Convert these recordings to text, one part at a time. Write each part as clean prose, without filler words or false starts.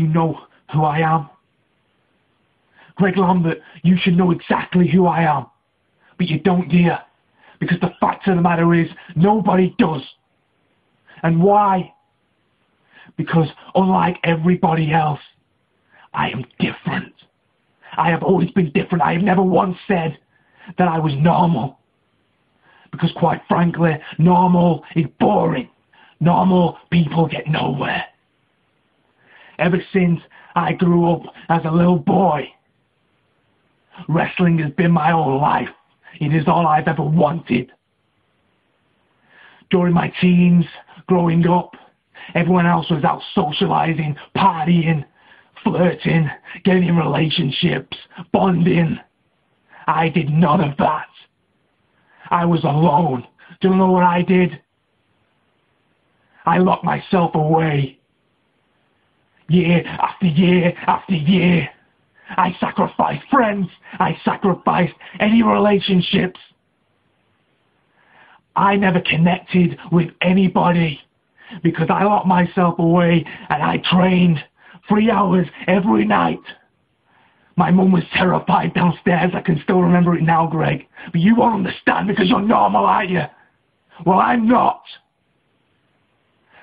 you know who I am? Greg Lambert, you should know exactly who I am. But you don't, dear. Because the fact of the matter is, nobody does. And why? Because unlike everybody else, I am different. I have always been different. I have never once said that I was normal. Because quite frankly, normal is boring. Normal people get nowhere. Ever since I grew up as a little boy, wrestling has been my whole life. It is all I've ever wanted. During my teens, growing up, everyone else was out socializing, partying, flirting, getting in relationships, bonding. I did none of that. I was alone. Do you know what I did? I locked myself away. Year after year after year. I sacrificed friends. I sacrificed any relationships. I never connected with anybody because I locked myself away and I trained 3 hours every night. My mum was terrified downstairs. I can still remember it now, Greg. But you won't understand because you're normal, aren't you? Well, I'm not.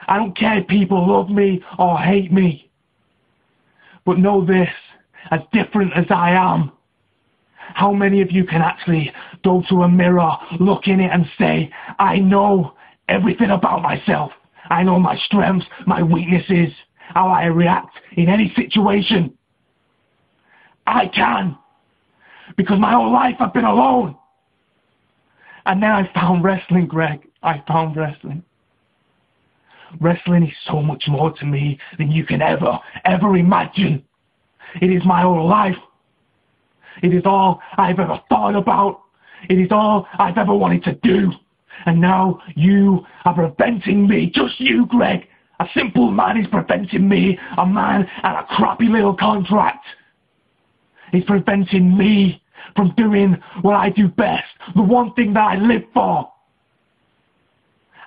I don't care if people love me or hate me. But know this, as different as I am, how many of you can actually go to a mirror, look in it and say, I know everything about myself. I know my strengths, my weaknesses, how I react in any situation. I can. Because my whole life I've been alone. And then I found wrestling, Greg. I found wrestling. Wrestling is so much more to me than you can ever imagine. It is my whole life. It is all I've ever thought about. It is all I've ever wanted to do. And now you are preventing me, just you, Greg. A simple man is preventing me, a man and a crappy little contract. He's preventing me from doing what I do best, the one thing that I live for.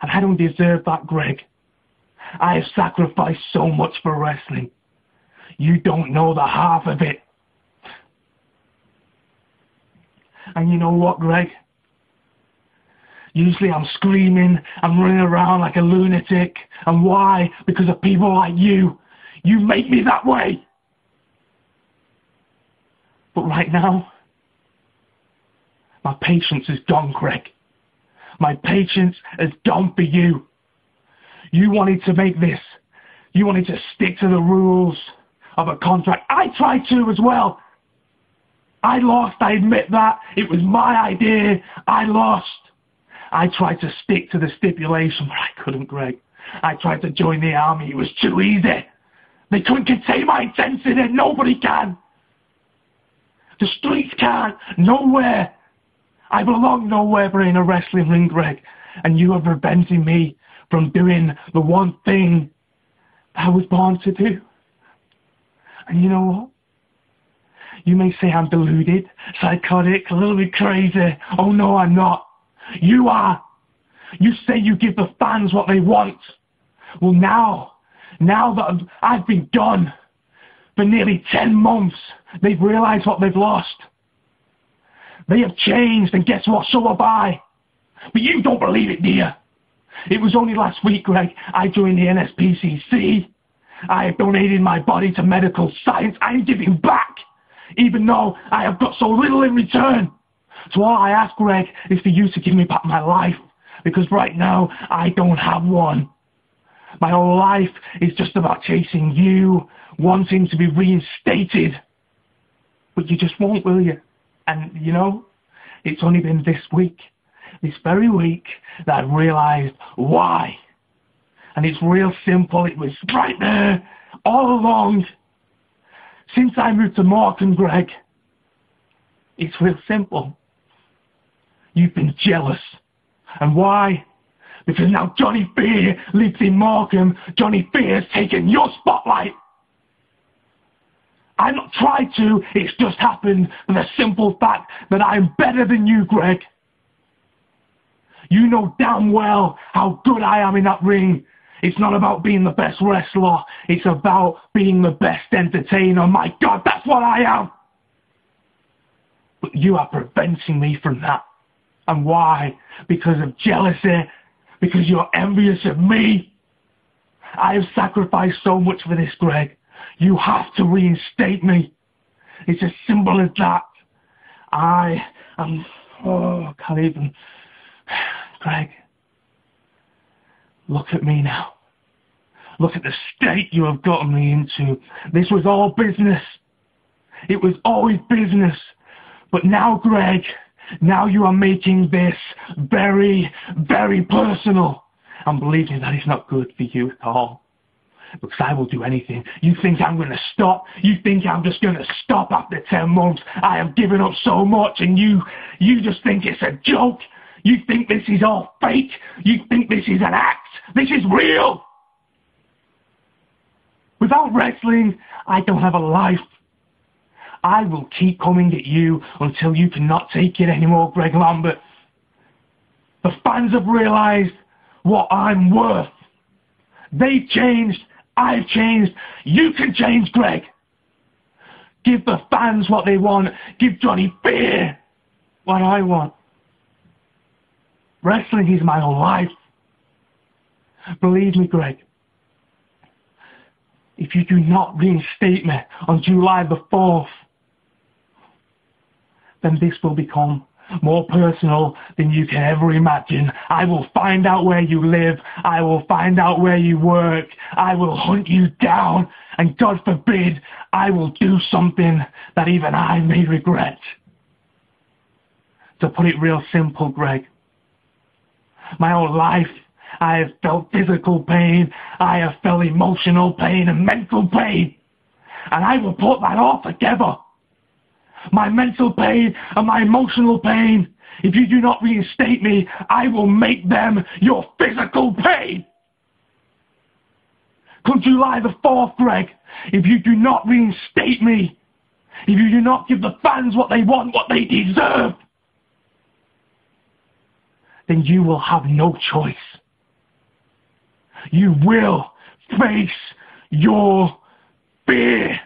And I don't deserve that, Greg. I have sacrificed so much for wrestling. You don't know the half of it. And you know what, Greg? Usually I'm screaming, I'm running around like a lunatic. And why? Because of people like you. You make me that way. But right now, my patience is gone, Greg. My patience is gone for you. You wanted to make this. You wanted to stick to the rules of a contract. I tried to as well. I lost, I admit that. It was my idea. I lost. I tried to stick to the stipulation, but I couldn't, Greg. I tried to join the army. It was too easy. They couldn't contain my intensity. Nobody can. The streets can't. Nowhere. I belong nowhere but in a wrestling ring, Greg. And you are preventing me from doing the one thing I was born to do. And you know what? You may say I'm deluded, psychotic, a little bit crazy. Oh no, I'm not. You are. You say you give the fans what they want. Well, now that I've been gone for nearly 10 months, they've realized what they've lost. They have changed, and guess what? So have I. But you don't believe it, do you? It was only last week, Greg, I joined the NSPCC. I have donated my body to medical science. I'm giving back, even though I have got so little in return. So all I ask, Greg, is for you to give me back my life, because right now I don't have one. My whole life is just about chasing you, wanting to be reinstated. But you just won't, will you? And, you know, it's only been this very week, that I've realized why. And it's real simple. It was right there all along. Since I moved to Morecambe, Greg, it's real simple. You've been jealous. And why? Because now Johnny Phere lives in Morecambe. Johnny Phere's taken your spotlight. I've not tried to, it's just happened for the simple fact that I'm better than you, Greg. You know damn well how good I am in that ring. It's not about being the best wrestler. It's about being the best entertainer. My God, that's what I am. But you are preventing me from that. And why? Because of jealousy. Because you're envious of me. I have sacrificed so much for this, Greg. You have to reinstate me. It's as simple as that. I am... Oh, I can't even... Greg, look at me now. Look at the state you have gotten me into. This was all business. It was always business. But now, Greg, now you are making this very, very personal. And believe me, that is not good for you at all. Because I will do anything. You think I'm going to stop? You think I'm just going to stop after 10 months? I have given up so much, and you just think it's a joke? You think this is all fake? You think this is an act? This is real! Without wrestling, I don't have a life. I will keep coming at you until you cannot take it anymore, Greg Lambert. The fans have realized what I'm worth. They've changed. I've changed. You can change, Greg. Give the fans what they want. Give Johnny Phere what I want. Wrestling is my whole life. Believe me, Greg. If you do not reinstate me on July the 4th, then this will become more personal than you can ever imagine. I will find out where you live. I will find out where you work. I will hunt you down. And God forbid, I will do something that even I may regret. To put it real simple, Greg, my whole life, I have felt physical pain. I have felt emotional pain and mental pain. And I will put that all together. My mental pain and my emotional pain. If you do not reinstate me, I will make them your physical pain. Come July the 4th, Greg, if you do not reinstate me, if you do not give the fans what they want, what they deserve, then you will have no choice. You will face your fear.